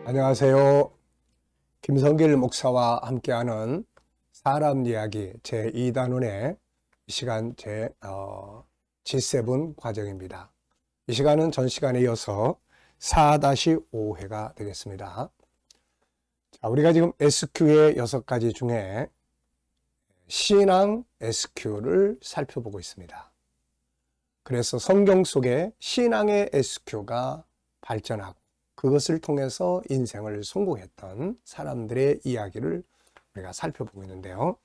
안녕하세요. 김성길 목사와 함께하는 사람 이야기 제2단원의 이 시간 G7 과정입니다. 이 시간은 전 시간에 이어서 4-5회가 되겠습니다. 자, 우리가 지금 SQ의 6가지 중에 신앙 SQ를 살펴보고 있습니다. 그래서 성경 속에 신앙의 SQ가 발전하고 그것을 통해서 인생을 성공했던 사람들의 이야기를 우리가 살펴보고 있는데요.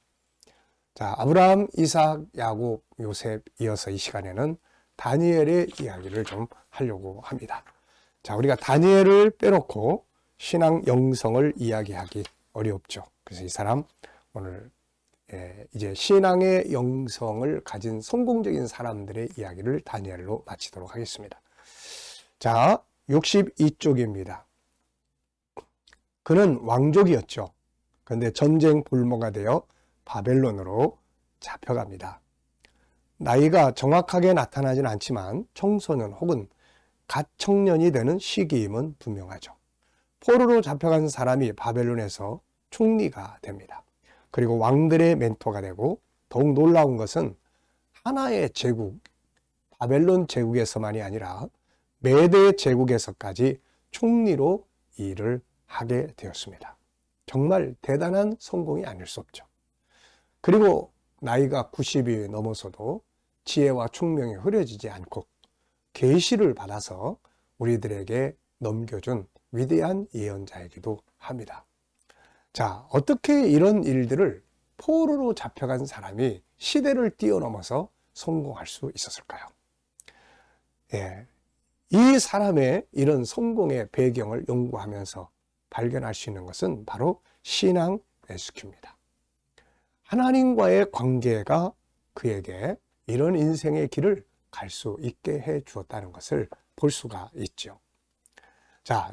자, 아브라함, 이삭, 야곱, 요셉 이어서 이 시간에는 다니엘의 이야기를 좀 하려고 합니다. 자, 우리가 다니엘을 빼놓고 신앙 영성을 이야기하기 어렵죠. 그래서 이 사람 오늘 이제 신앙의 영성을 가진 성공적인 사람들의 이야기를 다니엘로 마치도록 하겠습니다. 자, 62쪽입니다. 그는 왕족이었죠. 그런데 전쟁 볼모가 되어 바벨론으로 잡혀갑니다. 나이가 정확하게 나타나진 않지만 청소년 혹은 갓 청년이 되는 시기임은 분명하죠. 포로로 잡혀간 사람이 바벨론에서 총리가 됩니다. 그리고 왕들의 멘토가 되고 더욱 놀라운 것은 하나의 제국, 바벨론 제국에서만이 아니라 메대 제국에서까지 총리로 일을 하게 되었습니다. 정말 대단한 성공이 아닐 수 없죠. 그리고 나이가 90이 넘어서도 지혜와 총명이 흐려지지 않고 계시를 받아서 우리들에게 넘겨준 위대한 예언자이기도 합니다. 자, 어떻게 이런 일들을 포로로 잡혀간 사람이 시대를 뛰어넘어서 성공할 수 있었을까요? 이 사람의 이런 성공의 배경을 연구하면서 발견할 수 있는 것은 바로 신앙 SQ입니다. 하나님과의 관계가 그에게 이런 인생의 길을 갈 수 있게 해 주었다는 것을 볼 수가 있죠. 자,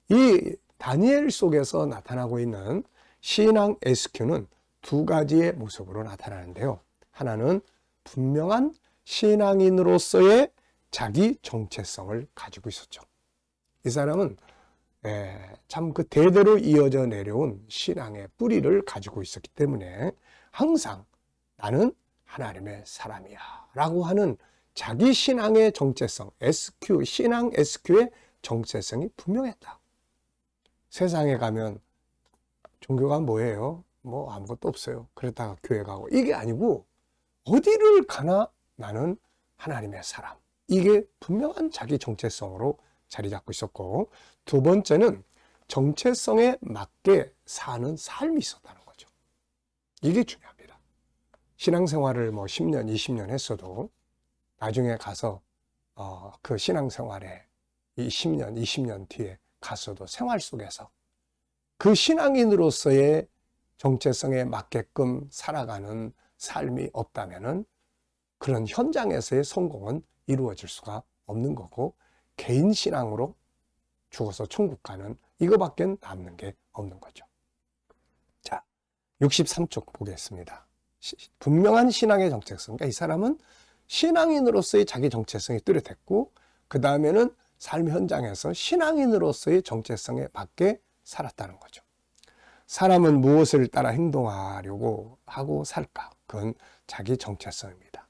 이 다니엘 속에서 나타나고 있는 신앙 SQ는 두 가지의 모습으로 나타나는데요. 하나는 분명한 신앙인으로서의 자기 정체성을 가지고 있었죠. 이 사람은 참 그 대대로 이어져 내려온 신앙의 뿌리를 가지고 있었기 때문에 항상 나는 하나님의 사람이야 라고 하는 자기 신앙의 정체성, SQ, 신앙 SQ의 정체성이 분명했다. 세상에 가면 종교가 뭐예요? 뭐 아무것도 없어요. 그러다가 교회 가고 이게 아니고 어디를 가나 나는 하나님의 사람. 이게 분명한 자기 정체성으로 자리 잡고 있었고, 두 번째는 정체성에 맞게 사는 삶이 있었다는 거죠. 이게 중요합니다. 신앙생활을 10년, 20년 했어도 나중에 가서 그 신앙생활에 이 10년, 20년 뒤에 가서도 생활 속에서 그 신앙인으로서의 정체성에 맞게끔 살아가는 삶이 없다면은 그런 현장에서의 성공은 이루어질 수가 없는 거고, 개인 신앙으로 죽어서 천국 가는 이거밖에 남는 게 없는 거죠. 자, 63쪽 보겠습니다. 분명한 신앙의 정체성. 그러니까 이 사람은 신앙인으로서의 자기 정체성이 뚜렷했고, 그 다음에는 삶 현장에서 신앙인으로서의 정체성에 맞게 살았다는 거죠. 사람은 무엇을 따라 행동하려고 하고 살까? 그건 자기 정체성입니다.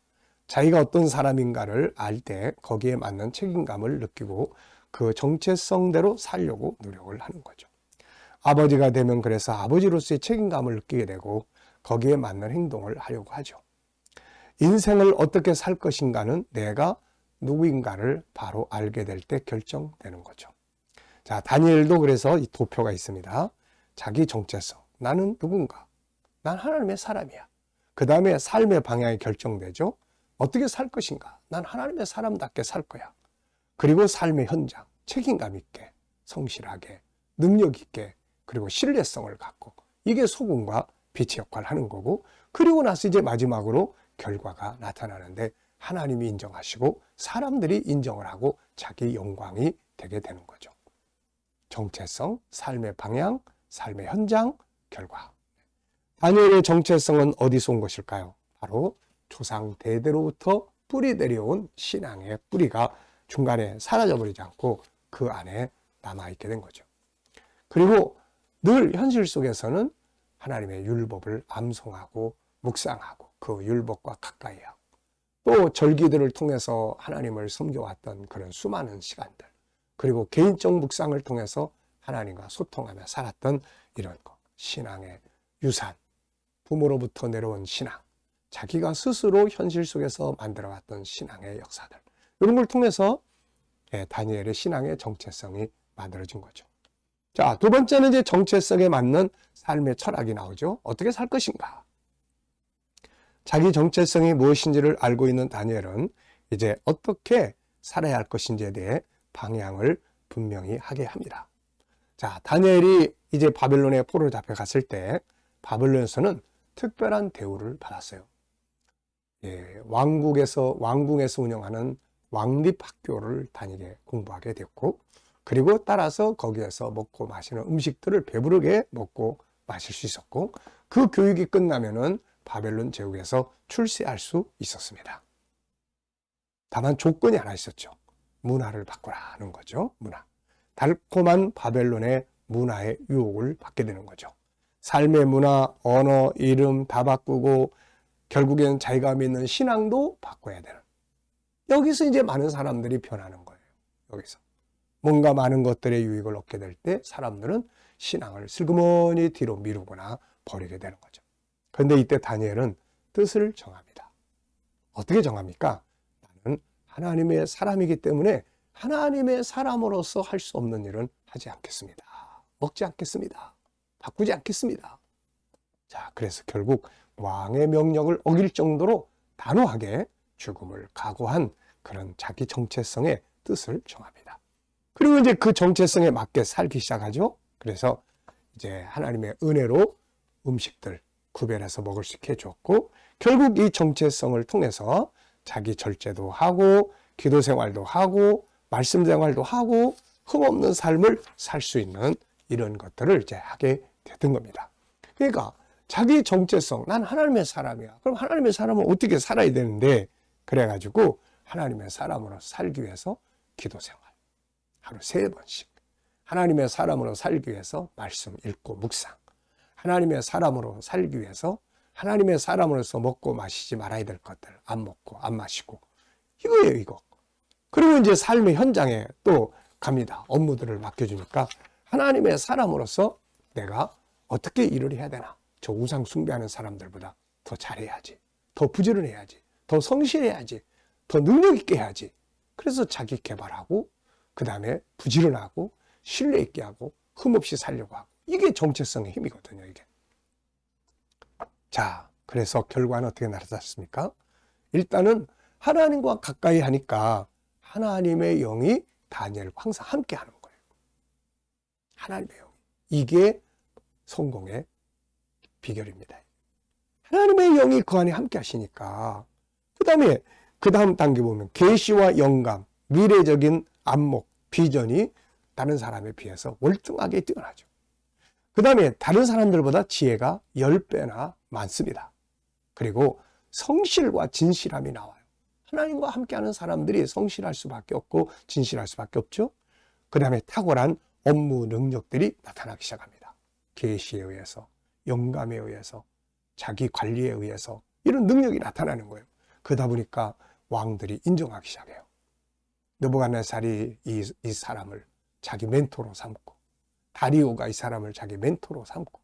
자기가 어떤 사람인가를 알 때 거기에 맞는 책임감을 느끼고 그 정체성대로 살려고 노력을 하는 거죠. 아버지가 되면 그래서 아버지로서의 책임감을 느끼게 되고 거기에 맞는 행동을 하려고 하죠. 인생을 어떻게 살 것인가는 내가 누구인가를 바로 알게 될 때 결정되는 거죠. 자, 다니엘도 그래서 이 도표가 있습니다. 자기 정체성. 나는 누군가? 난 하나님의 사람이야. 그 다음에 삶의 방향이 결정되죠. 어떻게 살 것인가? 난 하나님의 사람답게 살 거야. 그리고 삶의 현장, 책임감 있게, 성실하게, 능력 있게, 그리고 신뢰성을 갖고, 이게 소금과 빛의 역할을 하는 거고, 그리고 나서 이제 마지막으로 결과가 나타나는데 하나님이 인정하시고 사람들이 인정을 하고 자기 영광이 되게 되는 거죠. 정체성, 삶의 방향, 삶의 현장, 결과. 다니엘의 정체성은 어디서 온 것일까요? 바로 조상 대대로부터 뿌리 내려온 신앙의 뿌리가 중간에 사라져버리지 않고 그 안에 남아있게 된 거죠. 그리고 늘 현실 속에서는 하나님의 율법을 암송하고 묵상하고 그 율법과 가까이 하고 또 절기들을 통해서 하나님을 섬겨왔던 그런 수많은 시간들, 그리고 개인적 묵상을 통해서 하나님과 소통하며 살았던 이런 것, 신앙의 유산, 부모로부터 내려온 신앙, 자기가 스스로 현실 속에서 만들어왔던 신앙의 역사들, 이런 걸 통해서 다니엘의 신앙의 정체성이 만들어진 거죠. 자, 두 번째는 이제 정체성에 맞는 삶의 철학이 나오죠. 어떻게 살 것인가? 자기 정체성이 무엇인지를 알고 있는 다니엘은 이제 어떻게 살아야 할 것인지에 대해 방향을 분명히 하게 합니다. 자, 다니엘이 이제 바벨론에 포로 잡혀갔을 때 바벨론에서는 특별한 대우를 받았어요. 왕궁에서 운영하는 왕립학교를 다니게 공부하게 됐고, 그리고 따라서 거기에서 먹고 마시는 음식들을 배부르게 먹고 마실 수 있었고, 그 교육이 끝나면은 바벨론 제국에서 출세할 수 있었습니다. 다만 조건이 하나 있었죠. 문화를 바꾸라는 거죠. 문화. 달콤한 바벨론의 문화의 유혹을 받게 되는 거죠. 삶의 문화, 언어, 이름 다 바꾸고 결국에는 자기가 믿는 신앙도 바꿔야 되는. 여기서 이제 많은 사람들이 변하는 거예요. 여기서. 뭔가 많은 것들의 유익을 얻게 될 때 사람들은 신앙을 슬그머니 뒤로 미루거나 버리게 되는 거죠. 그런데 이때 다니엘은 뜻을 정합니다. 어떻게 정합니까? 나는 하나님의 사람이기 때문에 하나님의 사람으로서 할 수 없는 일은 하지 않겠습니다. 먹지 않겠습니다. 바꾸지 않겠습니다. 자, 그래서 결국 왕의 명령을 어길 정도로 단호하게 죽음을 각오한 그런 자기 정체성의 뜻을 정합니다. 그리고 이제 그 정체성에 맞게 살기 시작하죠. 그래서 이제 하나님의 은혜로 음식들 구별해서 먹을 수 있게 해줬고, 결국 이 정체성을 통해서 자기 절제도 하고 기도 생활도 하고 말씀 생활도 하고 흠없는 삶을 살 수 있는 이런 것들을 이제 하게 됐던 겁니다. 그러니까 자기 정체성, 난 하나님의 사람이야. 그럼 하나님의 사람은 어떻게 살아야 되는데, 그래가지고 하나님의 사람으로 살기 위해서 기도 생활 하루 3번씩, 하나님의 사람으로 살기 위해서 말씀 읽고 묵상, 하나님의 사람으로 살기 위해서 하나님의 사람으로서 먹고 마시지 말아야 될 것들 안 먹고 안 마시고, 이거예요, 이거. 그리고 이제 삶의 현장에 또 갑니다. 업무들을 맡겨주니까 하나님의 사람으로서 내가 어떻게 일을 해야 되나? 저 우상 숭배하는 사람들보다 더 잘해야지, 더 부지런해야지, 더 성실해야지, 더 능력 있게 해야지. 그래서 자기 개발하고 그 다음에 부지런하고 신뢰 있게 하고 흠없이 살려고 하고, 이게 정체성의 힘이거든요, 이게. 자, 그래서 결과는 어떻게 나타났습니까? 일단은 하나님과 가까이 하니까 하나님의 영이 다니엘과 항상 함께 하는 거예요. 하나님의 영. 이게 성공의 비결입니다. 하나님의 영이 그 안에 함께 하시니까, 그 다음 단계 보면 계시와 영감, 미래적인 안목, 비전이 다른 사람에 비해서 월등하게 뛰어나죠. 그 다음에 다른 사람들보다 지혜가 10배나 많습니다. 그리고 성실과 진실함이 나와요. 하나님과 함께하는 사람들이 성실할 수밖에 없고 진실할 수밖에 없죠. 그 다음에 탁월한 업무 능력들이 나타나기 시작합니다. 계시에 의해서, 영감에 의해서, 자기 관리에 의해서 이런 능력이 나타나는 거예요. 그러다 보니까 왕들이 인정하기 시작해요. 느부갓네살이 이 사람을 자기 멘토로 삼고, 다리오가 이 사람을 자기 멘토로 삼고,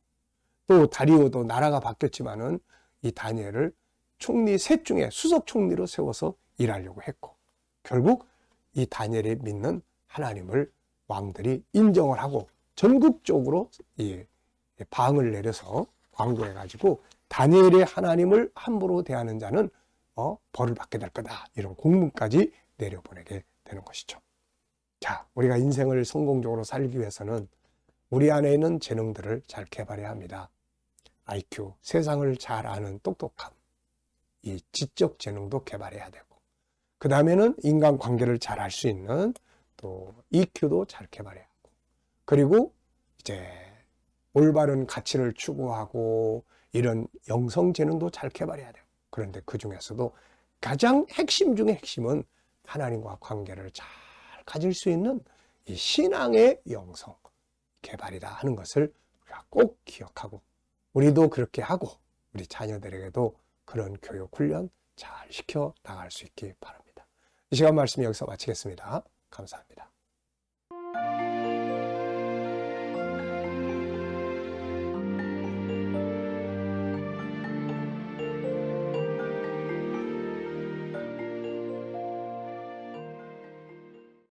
또 다리오도 나라가 바뀌었지만은 이 다니엘을 총리 셋 중에 수석 총리로 세워서 일하려고 했고, 결국 이 다니엘이 믿는 하나님을 왕들이 인정을 하고 전국적으로 이 방을 내려서 광고해가지고 다니엘의 하나님을 함부로 대하는 자는 벌을 받게 될 거다, 이런 공문까지 내려보내게 되는 것이죠. 자, 우리가 인생을 성공적으로 살기 위해서는 우리 안에 있는 재능들을 잘 개발해야 합니다. IQ, 세상을 잘 아는 똑똑함, 이 지적 재능도 개발해야 되고, 그 다음에는 인간관계를 잘 할 수 있는 또 EQ도 잘 개발해야 하고, 그리고 이제 올바른 가치를 추구하고 이런 영성 재능도 잘 개발해야 돼요. 그런데 그 중에서도 가장 핵심 중의 핵심은 하나님과 관계를 잘 가질 수 있는 이 신앙의 영성 개발이다 하는 것을 우리가 꼭 기억하고, 우리도 그렇게 하고 우리 자녀들에게도 그런 교육 훈련 잘 시켜 나갈 수 있기 바랍니다. 이 시간 말씀 여기서 마치겠습니다. 감사합니다.